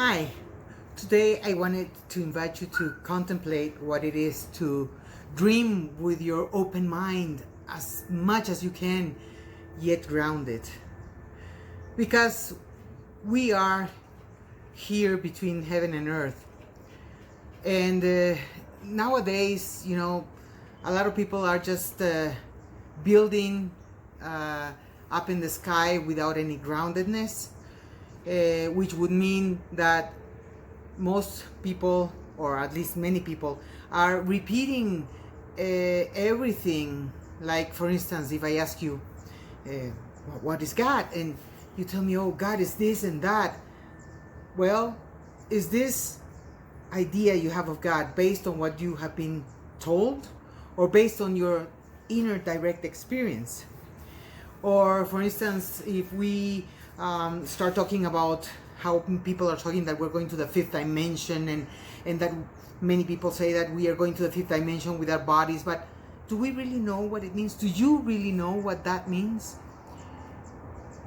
Hi, today I wanted to invite you to contemplate what it is to dream with your open mind as much as you can, yet grounded. Because we are here between heaven and earth. And nowadays, a lot of people are just building up in the sky without any groundedness. Which would mean that most people, or at least many people, are repeating everything. Like, for instance, if I ask you, what is God? And you tell me, oh, God is this and that. Well, is this idea you have of God based on what you have been told, or based on your inner direct experience? Or, for instance, if we start talking about how people are talking that we're going to the fifth dimension, and that many people say that we are going to the fifth dimension with our bodies, but do we really know what it means? Do you really know what that means?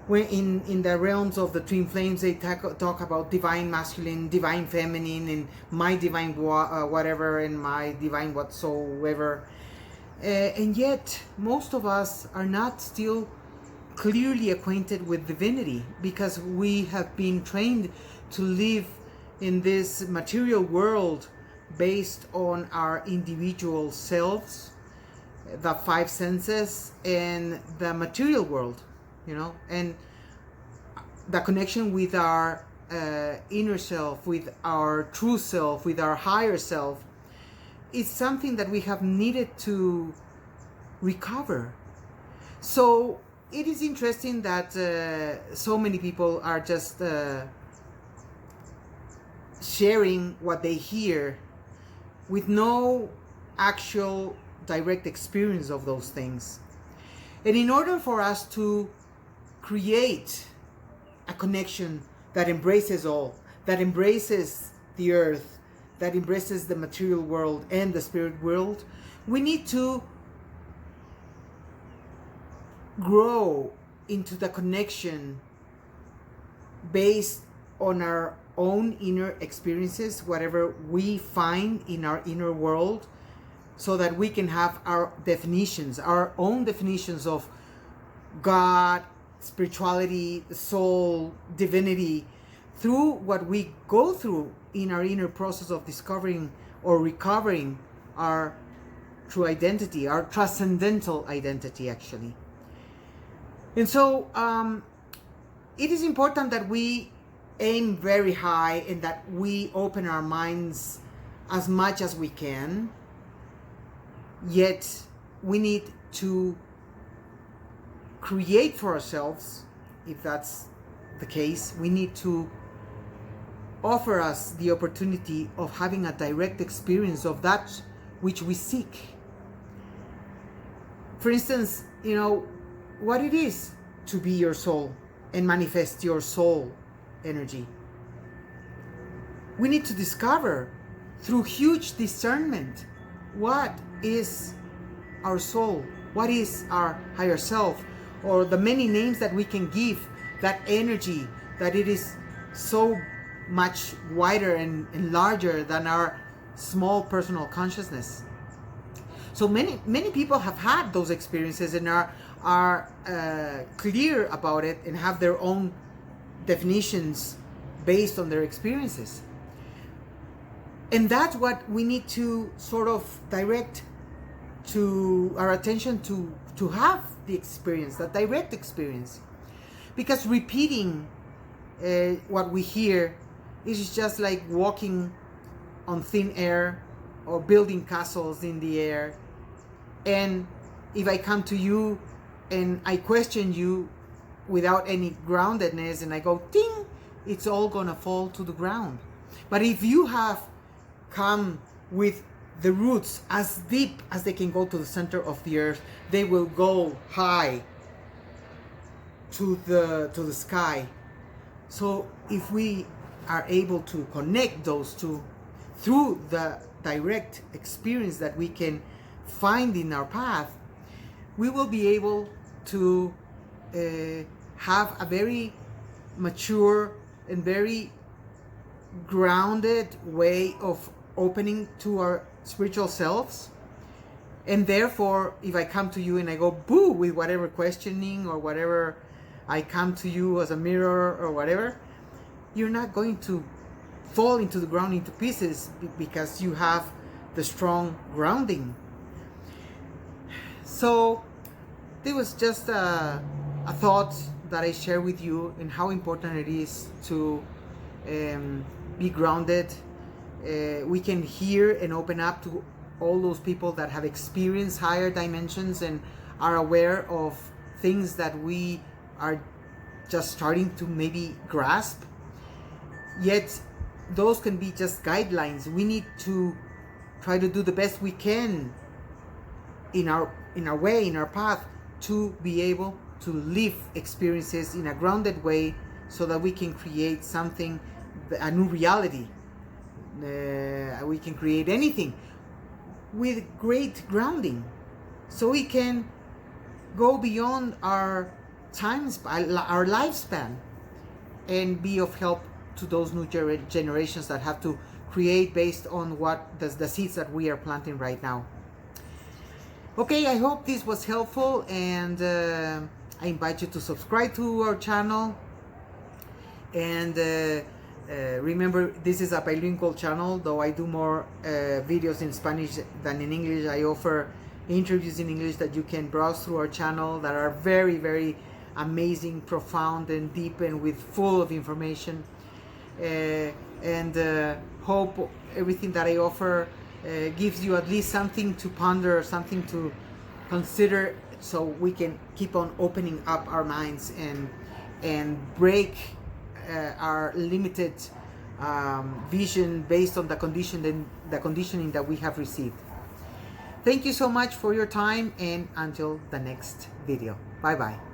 When in the realms of the twin flames, they talk about divine masculine, divine feminine, and my divine whatever, and my divine whatsoever. And yet, most of us are not still clearly acquainted with divinity, because we have been trained to live in this material world based on our individual selves, the five senses, and the material world, and the connection with our inner self, with our true self, with our higher self, is something that we have needed to recover. So it is interesting that so many people are just sharing what they hear with no actual direct experience of those things. And in order for us to create a connection that embraces all, that embraces the earth, that embraces the material world and the spirit world, we need to grow into the connection based on our own inner experiences, whatever we find in our inner world, so that we can have our definitions, our own definitions of God, spirituality, soul, divinity, through what we go through in our inner process of discovering or recovering our true identity, our transcendental identity, actually. And so it is important that we aim very high and that we open our minds as much as we can. Yet we need to create for ourselves, if that's the case, we need to offer us the opportunity of having a direct experience of that which we seek. For instance, what it is to be your soul and manifest your soul energy. We need to discover through huge discernment what is our soul, what is our higher self, or the many names that we can give that energy, that it is so much wider and larger than our small personal consciousness. So many people have had those experiences and are clear about it and have their own definitions based on their experiences. And that's what we need to sort of direct to our attention, to have the experience, that direct experience. Because repeating what we hear is just like walking on thin air or building castles in the air. And if I come to you and I question you without any groundedness and I go ting, it's all gonna fall to the ground. But if you have come with the roots as deep as they can go to the center of the earth, they will go high to the sky. So if we are able to connect those two through the direct experience that we can find in our path, we will be able to have a very mature and very grounded way of opening to our spiritual selves. And therefore, if I come to you and I go boo with whatever questioning or whatever, I come to you as a mirror or whatever, you're not going to fall into the ground into pieces because you have the strong grounding. So it was just a thought that I share with you, and how important it is to be grounded. We can hear and open up to all those people that have experienced higher dimensions and are aware of things that we are just starting to maybe grasp. Yet those can be just guidelines. We need to try to do the best we can in our way, in our path, to be able to live experiences in a grounded way, so that we can create something, a new reality. We can create anything with great grounding, so we can go beyond our our lifespan, and be of help to those new generations that have to create based on what the seeds that we are planting right now. Okay, I hope this was helpful, and I invite you to subscribe to our channel. And remember, this is a bilingual channel, though I do more videos in Spanish than in English. I offer interviews in English that you can browse through our channel that are very, very amazing, profound, and deep, and with full of information. And hope everything that I offer gives you at least something to ponder, something to consider, so we can keep on opening up our minds and break our limited vision based on the conditioning that we have received. Thank you so much for your time, and until the next video. Bye bye.